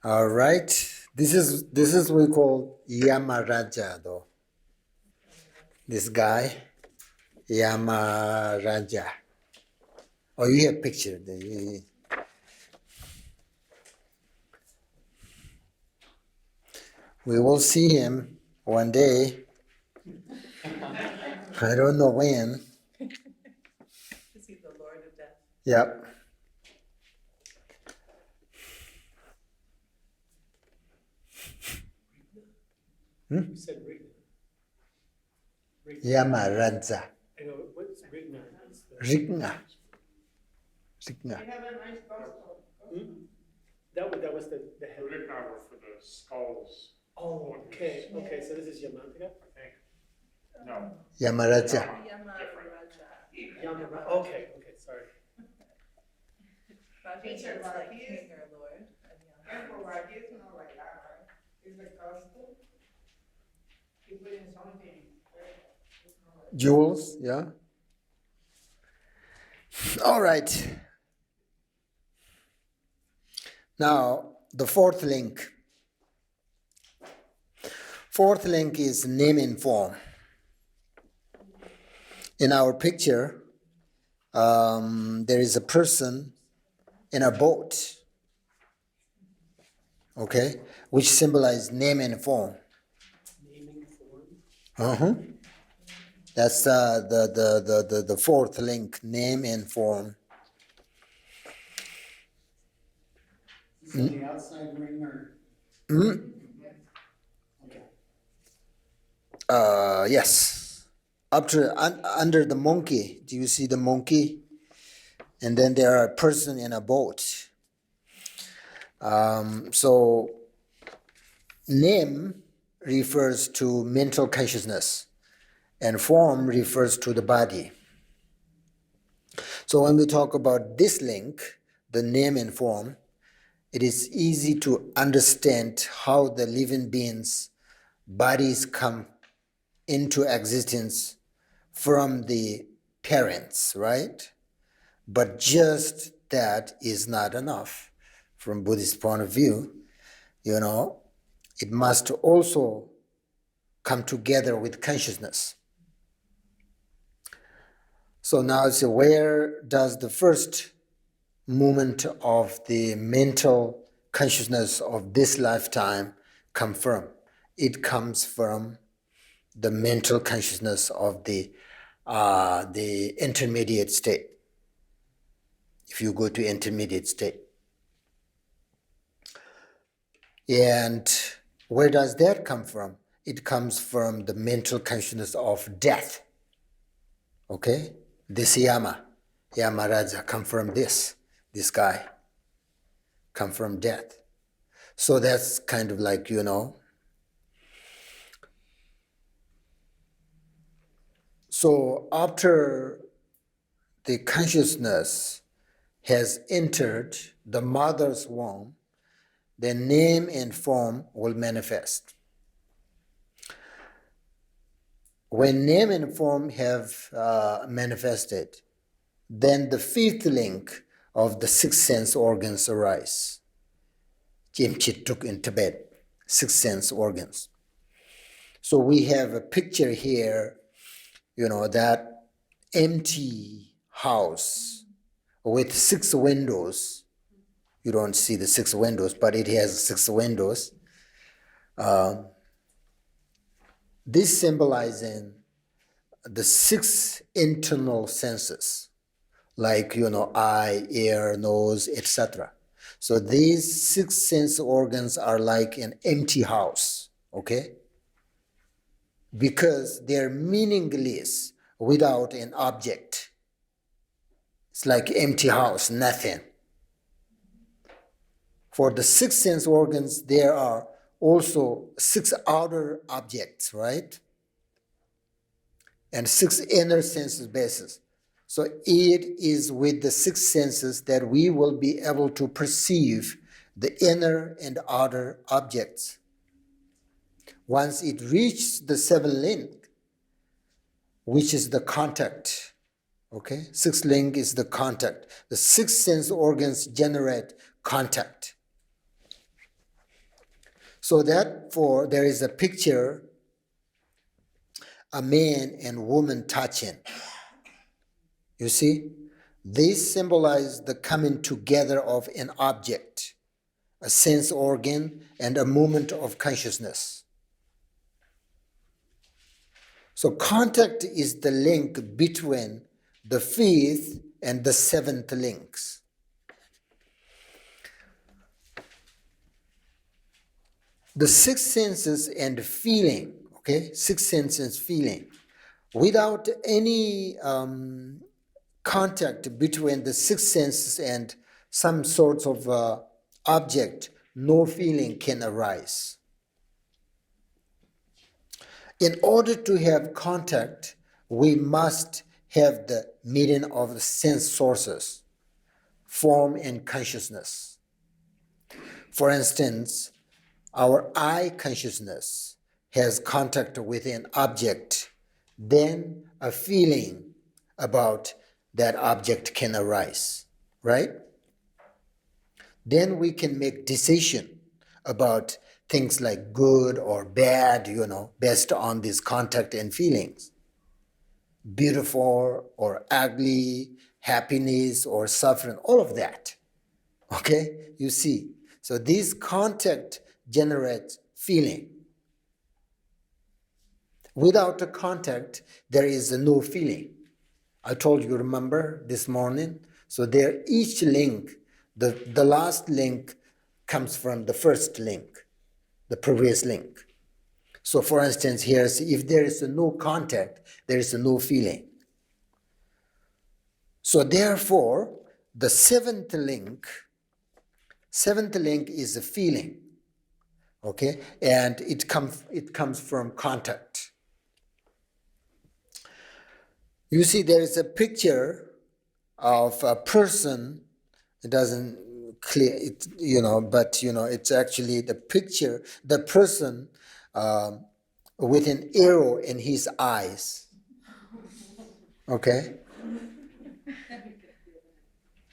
All right. This is we call Yamaraja though. This guy, Yamaraja. Oh, you have picture. We will see him one day. I don't know when. Is he the Lord of Death? Yep. You said Rigna. Yamaraja. I know, what's Rigna? Rigna. That was the head. Rigna were for the skulls. Oh, okay, so this is Yamantaka? I think. No. Yamaraja. Yamara, okay, sorry. He turns like king or lord. Khenpo is not like that, right? It's a custom. You put in something. Jewels, yeah. All right. Now, the fourth link. Fourth link is name and form. In our picture, there is a person in a boat, okay, which symbolize name and form. Naming form? That's the fourth link, name and form. Is it the outside ring or? Okay. Yes. Under the monkey, do you see the monkey? And then there are a person in a boat. So name refers to mental consciousness and form refers to the body. So when we talk about this link, the name and form, it is easy to understand how the living beings' bodies come into existence from the parents, right? But just that is not enough from Buddhist point of view. It must also come together with consciousness. So now, where does the first movement of the mental consciousness of this lifetime come from? It comes from the mental consciousness of the intermediate state. If you go to intermediate state. And where does that come from? It comes from the mental consciousness of death. Okay? This Yamaraja come from this guy, come from death. So that's kind of like, So after the consciousness has entered the mother's womb, the name and form will manifest. When name and form have manifested, then the fifth link of the six sense organs arise. Jimchit took in Tibet, six sense organs. So we have a picture here, that empty house with six windows. You don't see the six windows, but it has six windows. This symbolizing the six internal senses, like, eye, ear, nose, etc. So these six sense organs are like an empty house, okay? Because they're meaningless without an object. It's like empty house, nothing. For the six sense organs, there are also six outer objects, right? And six inner senses bases. So it is with the six senses that we will be able to perceive the inner and outer objects. Once it reaches the seventh link, which is the contact, okay? Sixth link is the contact. The six sense organs generate contact. So therefore, there is a picture, a man and woman touching. You see? This symbolizes the coming together of an object, a sense organ, and a movement of consciousness. So contact is the link between the fifth and the seventh links. The six senses and feeling, okay? Six senses feeling. Without any contact between the six senses and some sorts of object, no feeling can arise. In order to have contact, we must have the meeting of the sense sources, form and consciousness. For instance, our eye consciousness has contact with an object, then a feeling about that object can arise, right? Then we can make decision about things like good or bad, based on this contact and feelings. Beautiful or ugly, happiness or suffering, all of that. Okay, you see. So this contact generates feeling. Without a contact, there is no feeling. I told you, remember, this morning? So there, each link, the last link comes from the first link, the previous link. So for instance, here, if there is no contact, there is no feeling. So therefore, the seventh link is a feeling, okay? And it comes from contact. You see, there is a picture of a person. It doesn't clear it, but it's actually the picture, the person with an arrow in his eyes. Okay?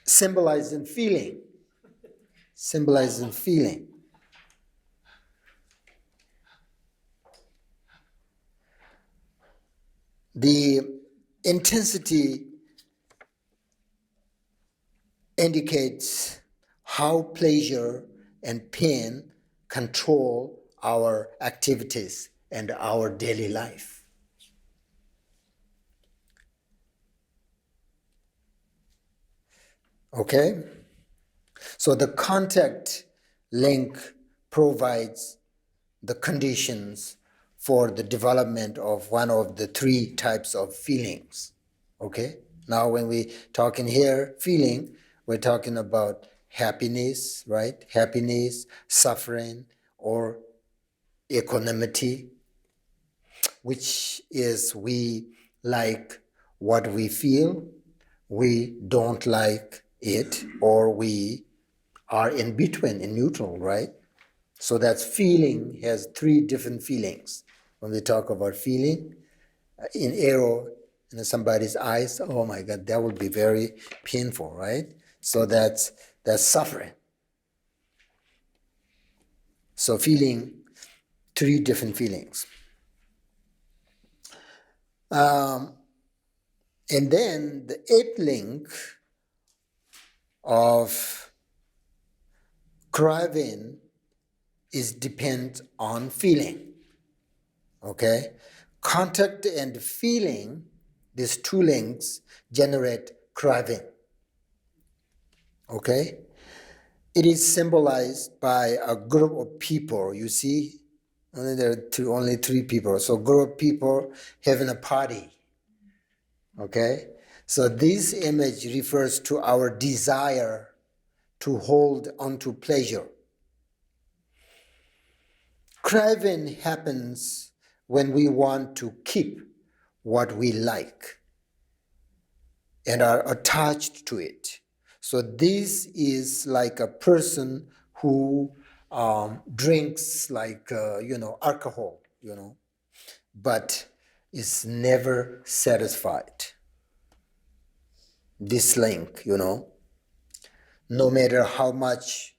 Symbolizing feeling. Symbolizing feeling. The intensity indicates how pleasure and pain control our activities and our daily life. Okay? So the contact link provides the conditions for the development of one of the three types of feelings. Okay? Now when we talk in here, feeling, we're talking about happiness, right? Happiness, suffering, or equanimity, which is we like what we feel, we don't like it, or we are in between, in neutral, right? So that's feeling has three different feelings. When we talk about feeling, in arrow in somebody's eyes, oh my God, that would be very painful, right? So that's suffering. So feeling, three different feelings. And then the eighth link of craving is depend on feeling. Okay? Contact and feeling, these two links generate craving. Okay? It is symbolized by a group of people, you see? There are only three people. So group of people having a party. Okay? So this image refers to our desire to hold onto pleasure. Craving happens when we want to keep what we like and are attached to it. So this is like a person who drinks like, alcohol, but is never satisfied. This link, no matter how much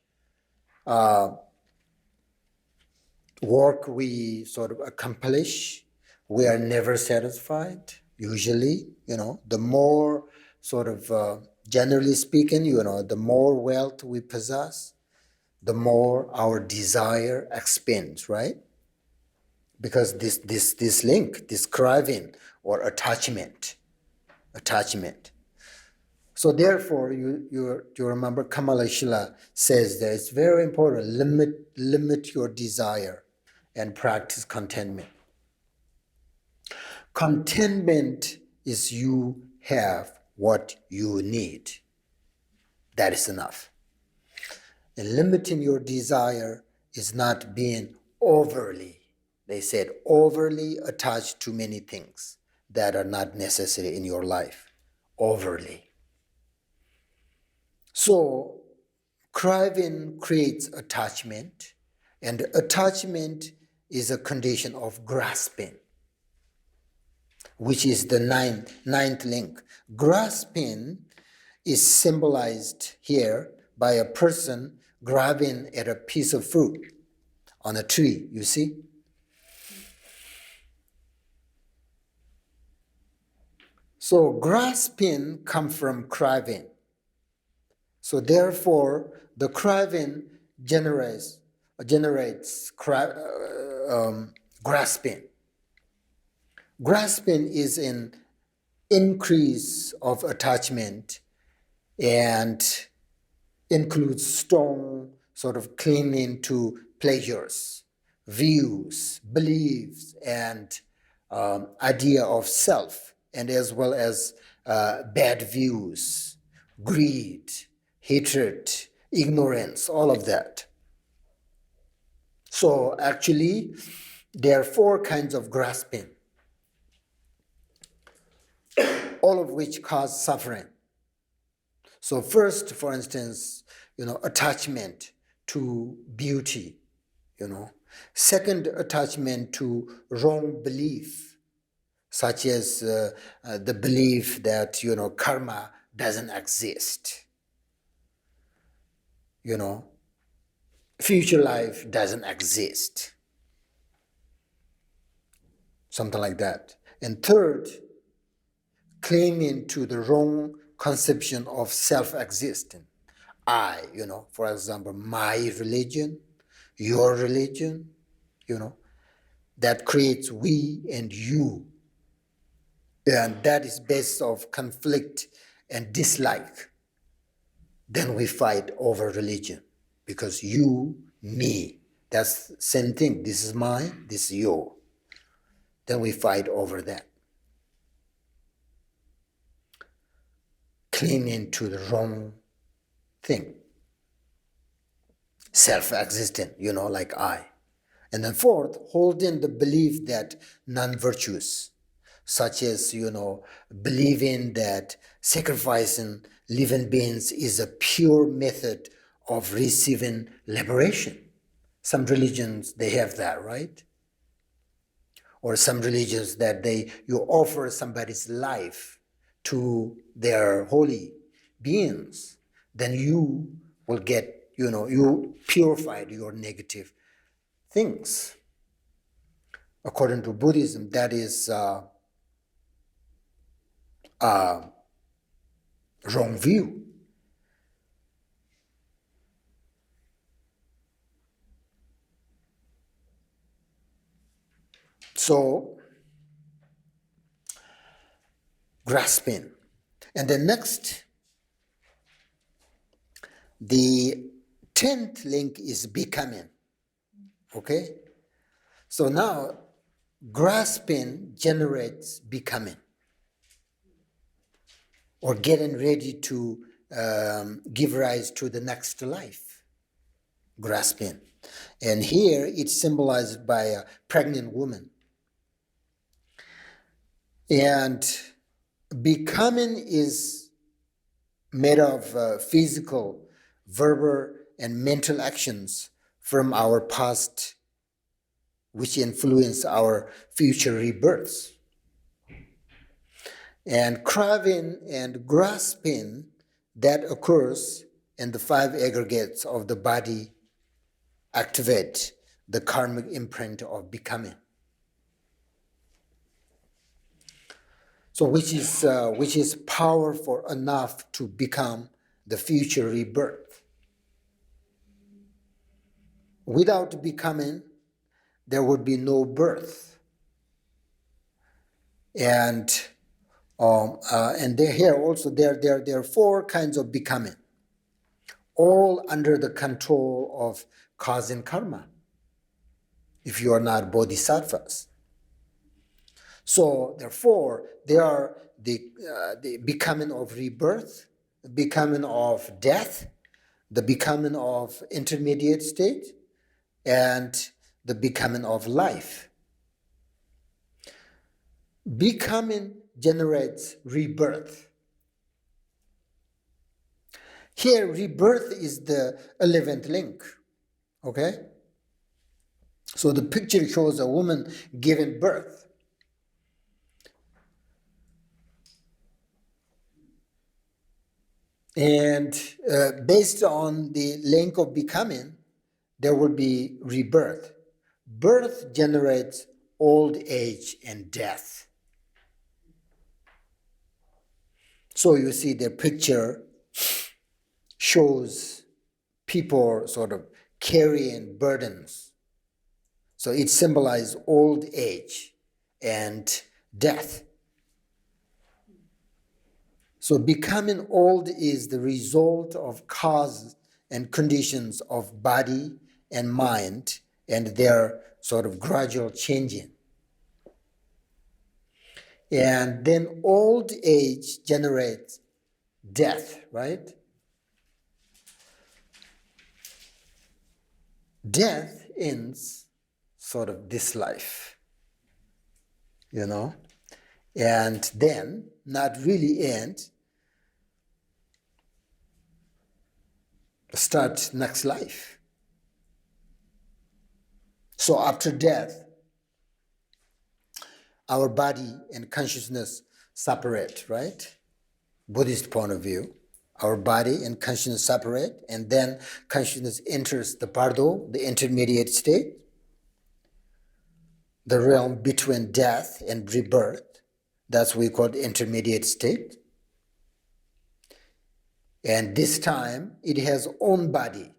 work we sort of accomplish, we are never satisfied. Usually, the more sort of, generally speaking, the more wealth we possess, the more our desire expands, right? Because this link, this craving or attachment. So therefore, you remember Kamala Shila says that it's very important, limit your desire and practice contentment. Contentment is you have what you need. That is enough. And limiting your desire is not being overly, they said, overly attached to many things that are not necessary in your life. Overly. So, craving creates attachment, and attachment is a condition of grasping, which is the ninth link. Grasping is symbolized here by a person grabbing at a piece of fruit on a tree, you see? So grasping comes from craving. So therefore, the craving generates grasping. Grasping is an increase of attachment and includes strong sort of clinging to pleasures, views, beliefs, and idea of self, and as well as bad views, greed, hatred, ignorance, all of that. So actually, there are 4 kinds of grasping, all of which cause suffering. So first, for instance, attachment to beauty, Second, attachment to wrong belief, such as the belief that, karma doesn't exist. Future life doesn't exist. Something like that. And third, clinging to the wrong conception of self-existence. I, for example, my religion, your religion, that creates we and you. And that is based of conflict and dislike. Then we fight over religion. Because you, me, that's the same thing. This is mine, this is yours. Then we fight over that. Clinging to the wrong thing. Self-existent, like I. And then fourth, holding the belief that non-virtuous, such as, believing that sacrificing living beings is a pure method of receiving liberation. Some religions, they have that, right? Or some religions that you offer somebody's life to their holy beings, then you will get, you purified your negative things. According to Buddhism, that is wrong view. So, grasping. And the next, the 10th link is becoming. Okay? So now, grasping generates becoming, or getting ready to give rise to the next life. Grasping. And here it's symbolized by a pregnant woman. And becoming is made of physical, verbal, and mental actions from our past, which influence our future rebirths. And craving and grasping that occurs in the 5 aggregates of the body activate the karmic imprint of becoming. So which is powerful enough to become the future rebirth. Without becoming, there would be no birth. And here also there are four kinds of becoming, all under the control of cause and karma, if you are not bodhisattvas. So therefore, there are the becoming of rebirth, the becoming of death, the becoming of intermediate state, and the becoming of life. Becoming generates rebirth. Here, rebirth is the 11th link, okay? So the picture shows a woman giving birth. And based on the link of becoming, there will be rebirth. Birth generates old age and death. So you see the picture shows people sort of carrying burdens. So it symbolizes old age and death. So becoming old is the result of cause and conditions of body and mind and their sort of gradual changing. And then old age generates death, right? Death ends sort of this life, and then not really end, start next life. So after death, our body and consciousness separate, right? Buddhist point of view, our body and consciousness separate, and then consciousness enters the bardo, the intermediate state, the realm between death and rebirth. That's what we call the intermediate state. And this time, it has own body,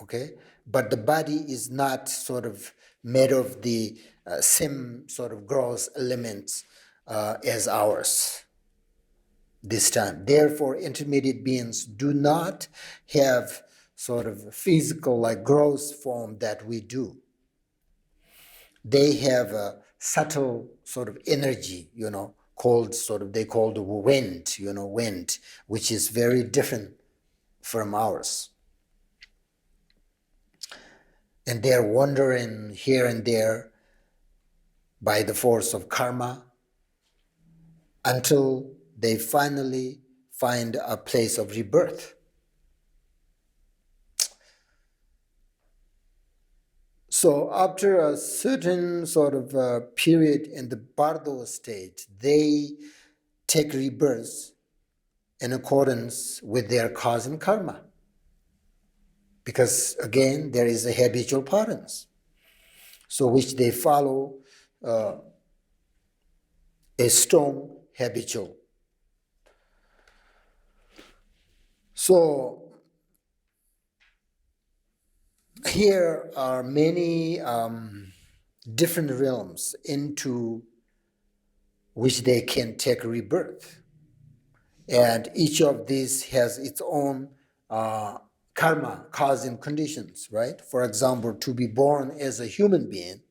okay? But the body is not sort of made of the same sort of gross elements as ours this time. Therefore, intermediate beings do not have sort of physical, like gross form that we do. They have a subtle sort of energy, called they call the wind, wind, which is very different from ours. And they're wandering here and there by the force of karma until they finally find a place of rebirth. So after a certain sort of period in the bardo state, they take rebirth in accordance with their cause and karma. Because again, there is a habitual patterns. So which they follow a strong habitual. So here are many different realms into which they can take rebirth. And each of these has its own karma, cause and conditions, right? For example, to be born as a human being,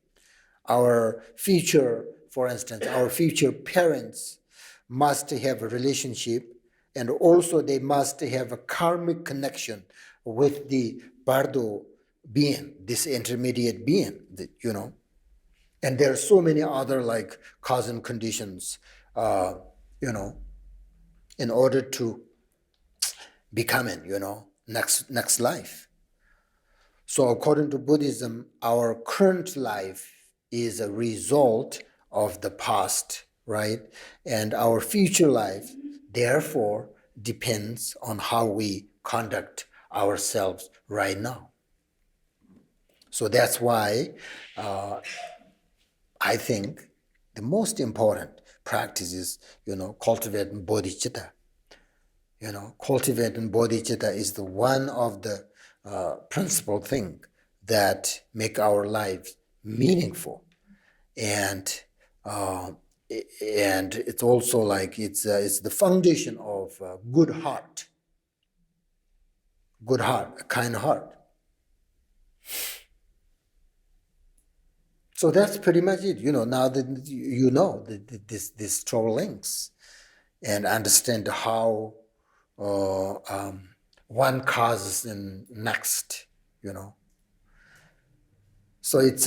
our future, for instance, our future parents must have a relationship, and also they must have a karmic connection with the bardo being, this intermediate being, And there are so many other like cause and conditions, in order to becoming, next life. So according to Buddhism, our current life is a result of the past, right? And our future life, therefore, depends on how we conduct ourselves right now. So that's why I think the most important practice is, cultivating bodhicitta. Cultivating bodhicitta is the one of the principal thing that make our lives meaningful, and uh, and it's also like it's the foundation of good heart, a kind heart. So that's pretty much it. Now that this 12 links and understand how one causes in next, So it's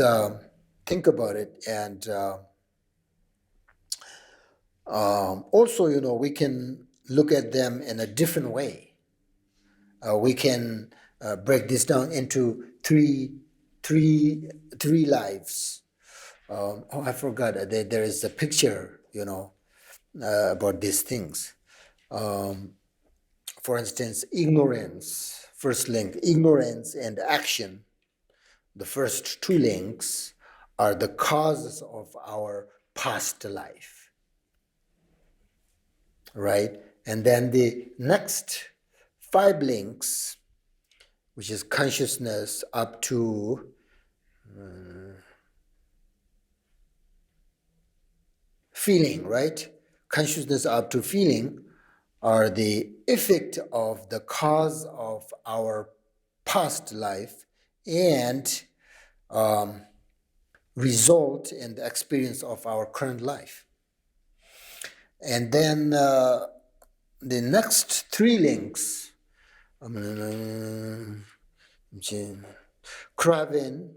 think about it, and also, we can look at them in a different way. We can break this down into three lives. I forgot. There is a picture, about these things. For instance, ignorance, first link, ignorance and action. The first two links are the causes of our past life, right? And then the next 5 links, which is consciousness up to feeling, right? Consciousness up to feeling are the effect of the cause of our past life and result in the experience of our current life. And then the next 3 links, craving,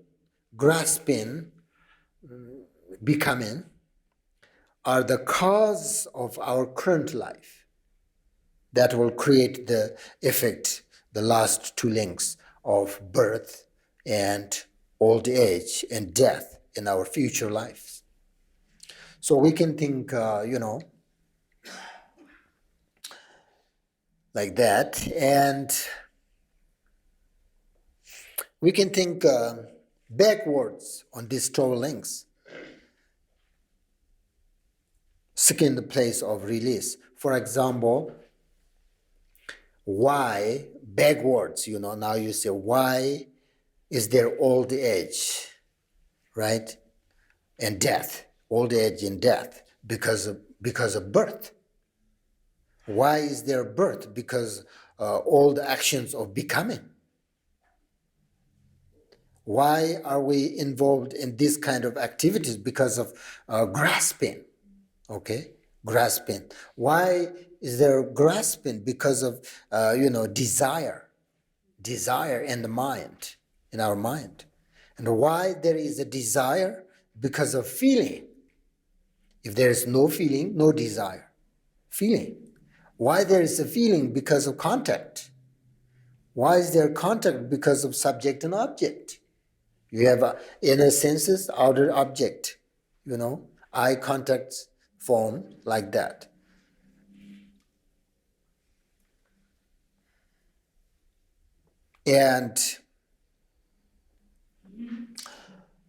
grasping, becoming, are the cause of our current life that will create the effect, the last 2 links of birth and old age and death in our future lives. So we can think, like that, and we can think backwards on these 12 links, seeking the place of release. For example, why backwards, now you say, why is there old age, right? And death, old age and death, because of birth. Why is there birth? Because all the actions of becoming. Why are we involved in this kind of activities? Because of grasping, okay? Grasping. Why is there grasping? Because of, desire in the mind, in our mind. And why there is a desire? Because of feeling. If there is no feeling, no desire. Feeling. Why there is a feeling? Because of contact. Why is there contact? Because of subject and object. You have inner senses, outer object, eye contact form like that. And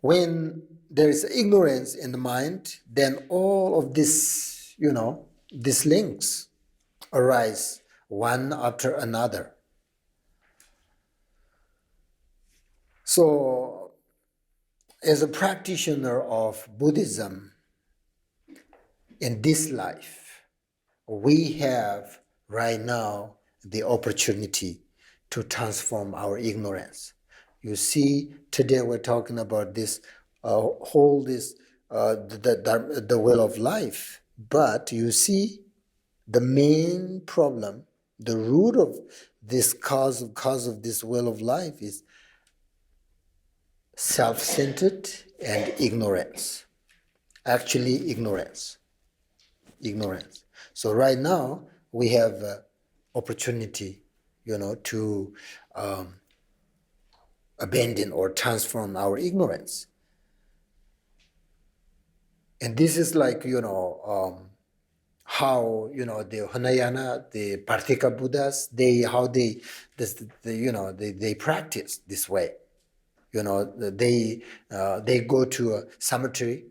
when there is ignorance in the mind, then all of this, these links arise one after another. So, as a practitioner of Buddhism in this life, we have right now the opportunity to transform our ignorance. You see, today we're talking about this the will of life, but you see, the main problem, the root of this cause of this will of life is self-centered and ignorance. Actually, ignorance. So right now we have opportunity, to abandon or transform our ignorance. And this is like, how, the Hinayana, the Parthika Buddhas, they practice this way, they go to a cemetery,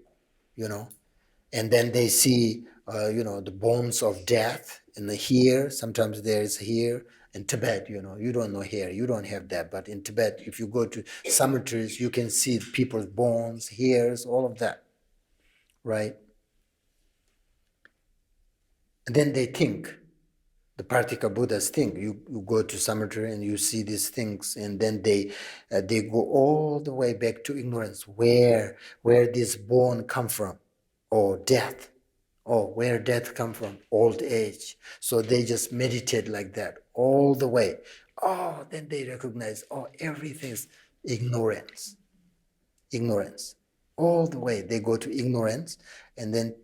and then they see, the bones of death in the here. Sometimes there is here in Tibet. You don't know here. You don't have that. But in Tibet, if you go to cemeteries, you can see people's bones, hairs, all of that, right? And then they think. The Pratika Buddhas think. You go to cemetery and you see these things, and then they go all the way back to ignorance, where this bone come from, or death. Oh, where death come from? Old age. So they just meditate like that all the way. Oh, then they recognize, everything's ignorance. Ignorance. All the way they go to ignorance, and then,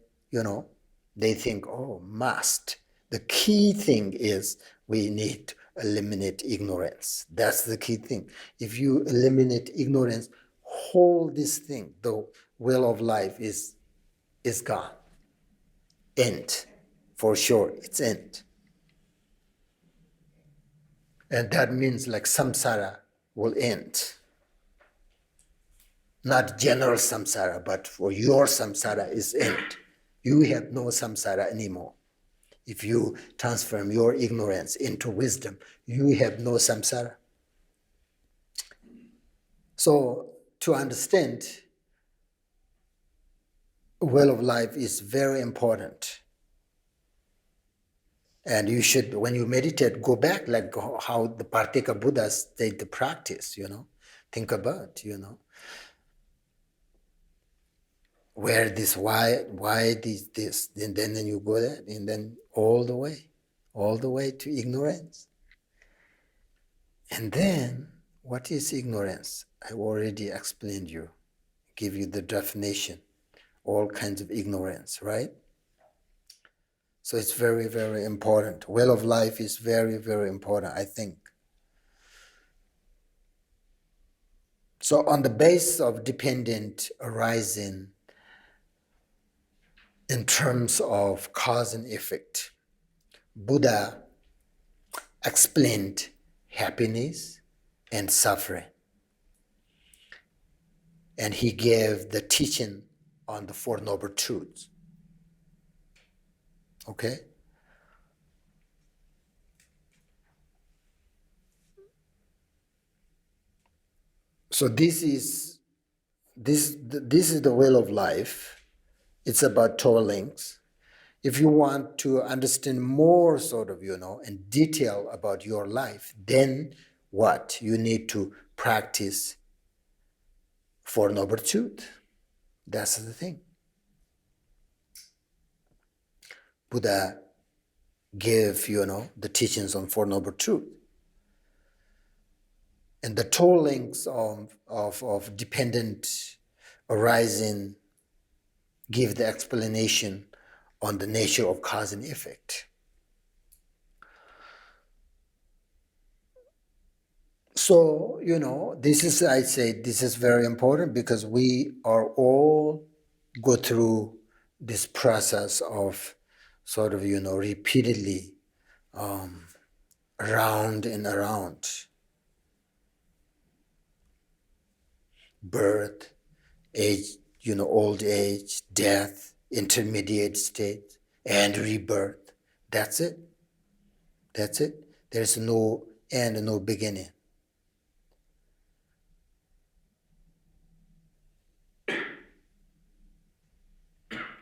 they think, must. The key thing is we need to eliminate ignorance. That's the key thing. If you eliminate ignorance, whole this thing, the will of life is gone. End. For sure, it's end. And that means like samsara will end. Not general samsara, but for your samsara is end. You have no samsara anymore. If you transform your ignorance into wisdom, you have no samsara. So to understand, will of life is very important. And you should, when you meditate, go back like how the Pratika Buddhas did the practice, Think about, where this, why this, and then you go there, and then all the way to ignorance. And then, what is ignorance? I already explained you, give you the definition, all kinds of ignorance, right? So it's very, very important. Will of life is very, very important, I think. So on the basis of dependent arising in terms of cause and effect, Buddha explained happiness and suffering. And he gave the teaching on the Four Noble Truths. Okay? So this is the will of life. It's about 12 links. If you want to understand more sort of, in detail about your life, then what? You need to practice Four Noble Truths. That's the thing. Buddha gave, the teachings on Four Noble Truths. And the 12 links of dependent arising give the explanation on the nature of cause and effect. So, this is very important because we are all go through this process of sort of, repeatedly around and around. Birth, age, old age, death, intermediate state, and rebirth. That's it. That's it. There's no end, no beginning.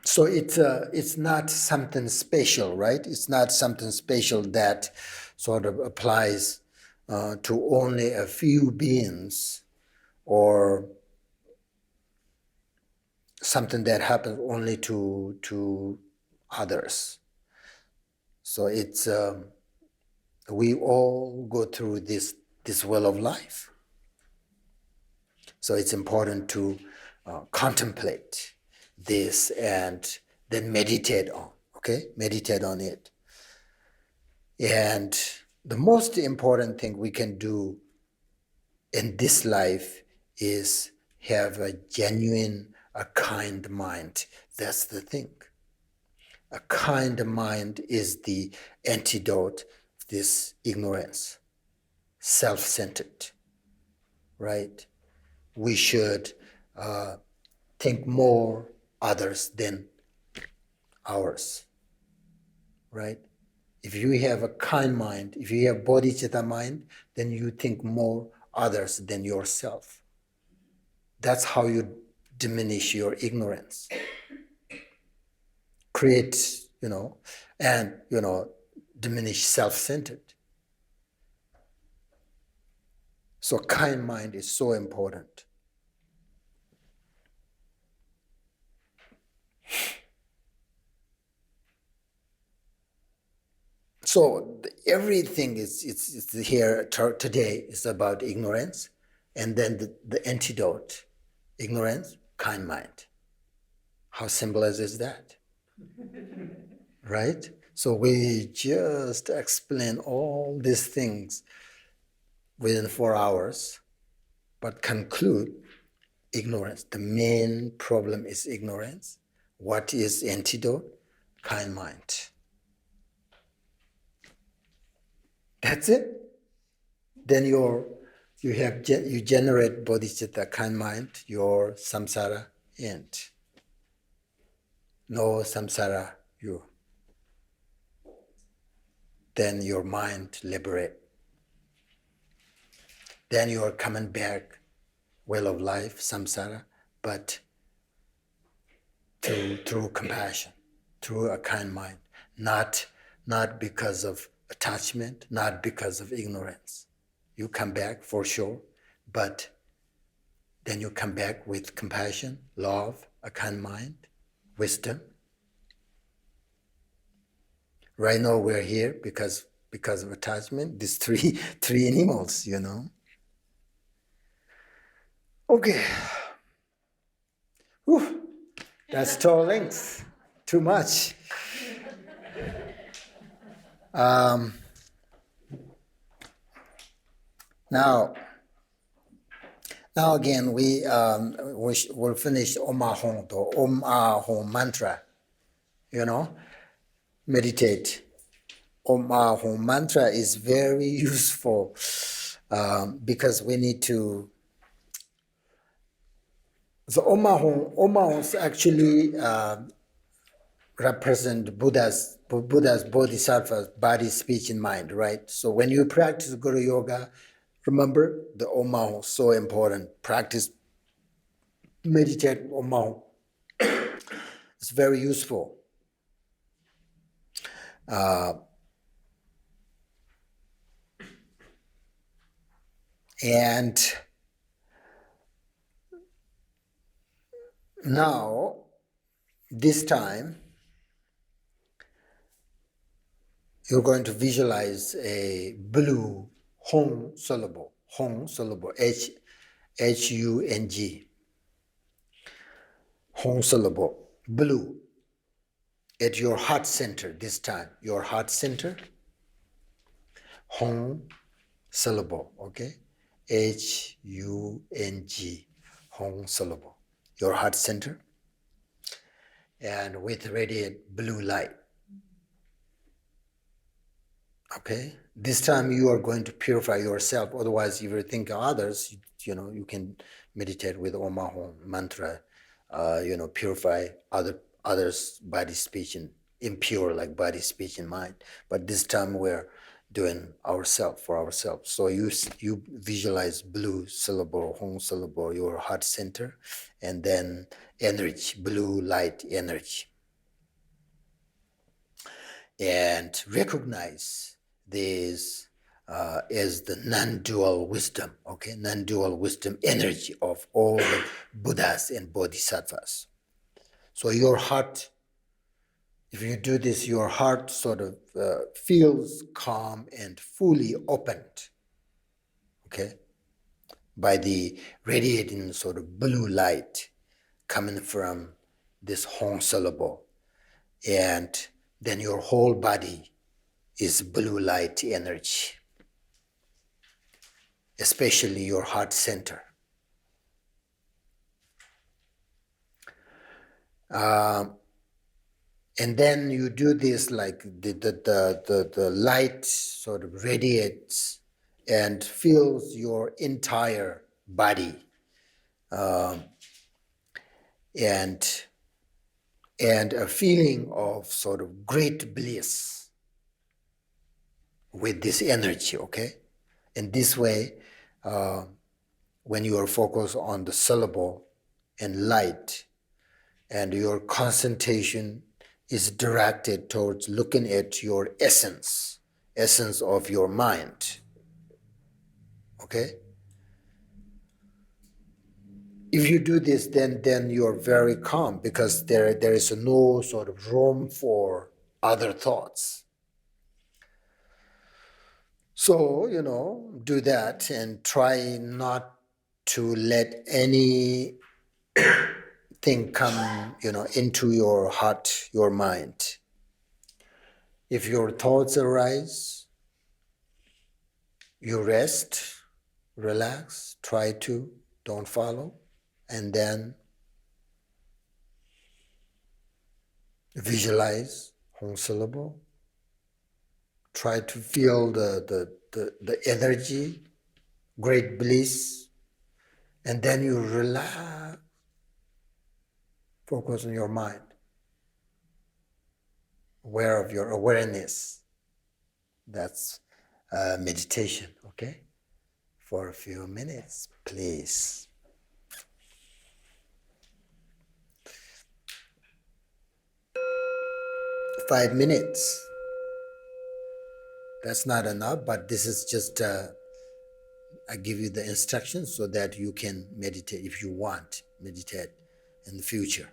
So it's not something special, right? It's not something special that sort of applies to only a few beings, or something that happens only to others. So it's we all go through this well of life. So it's important to contemplate this and then meditate on, okay? Meditate on it. And the most important thing we can do in this life is have a genuine, a kind mind. That's the thing. A kind mind is the antidote of this ignorance, self-centered, right? we should think more others than ours, right? If you have a kind mind, if you have bodhicitta mind, then you think more others than yourself. That's how you diminish your ignorance. Create, and, diminish self-centered. So kind mind is so important. So everything is here today is about ignorance, and then the antidote, ignorance, kind mind. How symbolized is that? Right? So we just explain all these things within 4 hours, but conclude ignorance. The main problem is ignorance. What is antidote? Kind mind. That's it. Then you generate bodhicitta, kind mind, your samsara end. No samsara, you. Then your mind liberate. Then you are coming back, well of life, samsara, but through compassion, through a kind mind, not because of attachment, not because of ignorance. You come back for sure, but then you come back with compassion, love, a kind mind, wisdom. Right now we're here because of attachment, these three animals, Okay. Whew. That's 12 links. Too much. Now again, we'll finish omohundro, mantra. Meditate. Mantra is very useful because we need to. The omahons actually represent Buddha's bodhisattvas, body, speech, and mind, right? So when you practice Guru Yoga, remember the omahon, so important. Practice, meditate omahon. It's very useful. And now, this time, you're going to visualize a blue Hung syllable, H-U-N-G, Hung syllable, blue, at your heart center this time, your heart center, Hung syllable, okay? H-U-N-G, Hung syllable, your heart center, and with radiant blue light. Okay, this time you are going to purify yourself. Otherwise, if you think of others, you can meditate with omohundro mantra. Purify others' body, speech, and impure like body, speech, and mind. But this time we're doing ourselves for ourselves. So you visualize blue syllable, hong syllable, your heart center, and then energy, blue light energy, and recognize this as the non-dual wisdom, okay? Non-dual wisdom energy of all the Buddhas and Bodhisattvas. So your heart, if you do this, your heart sort of feels calm and fully opened, okay? By the radiating sort of blue light coming from this Hong syllable. And then your whole body is blue light energy, especially your heart center. And then you do this like the light sort of radiates and fills your entire body and a feeling of sort of great bliss with this energy, okay? In this way, when you are focused on the syllable and light, and your concentration is directed towards looking at your essence of your mind, okay? If you do this, then you're very calm because there is no sort of room for other thoughts. So, do that and try not to let anything come, into your heart, your mind. If your thoughts arise, you rest, relax, try to, don't follow, and then visualize Hong syllable. Try to feel the energy, great bliss, and then you relax, focus on your mind, aware of your awareness. That's meditation, okay? For a few minutes, please. Five minutes. That's not enough, but this is just, I give you the instructions so that you can meditate if you want, meditate in the future.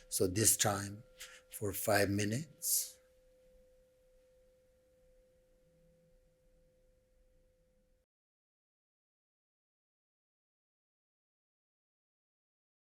So this time for 5 minutes.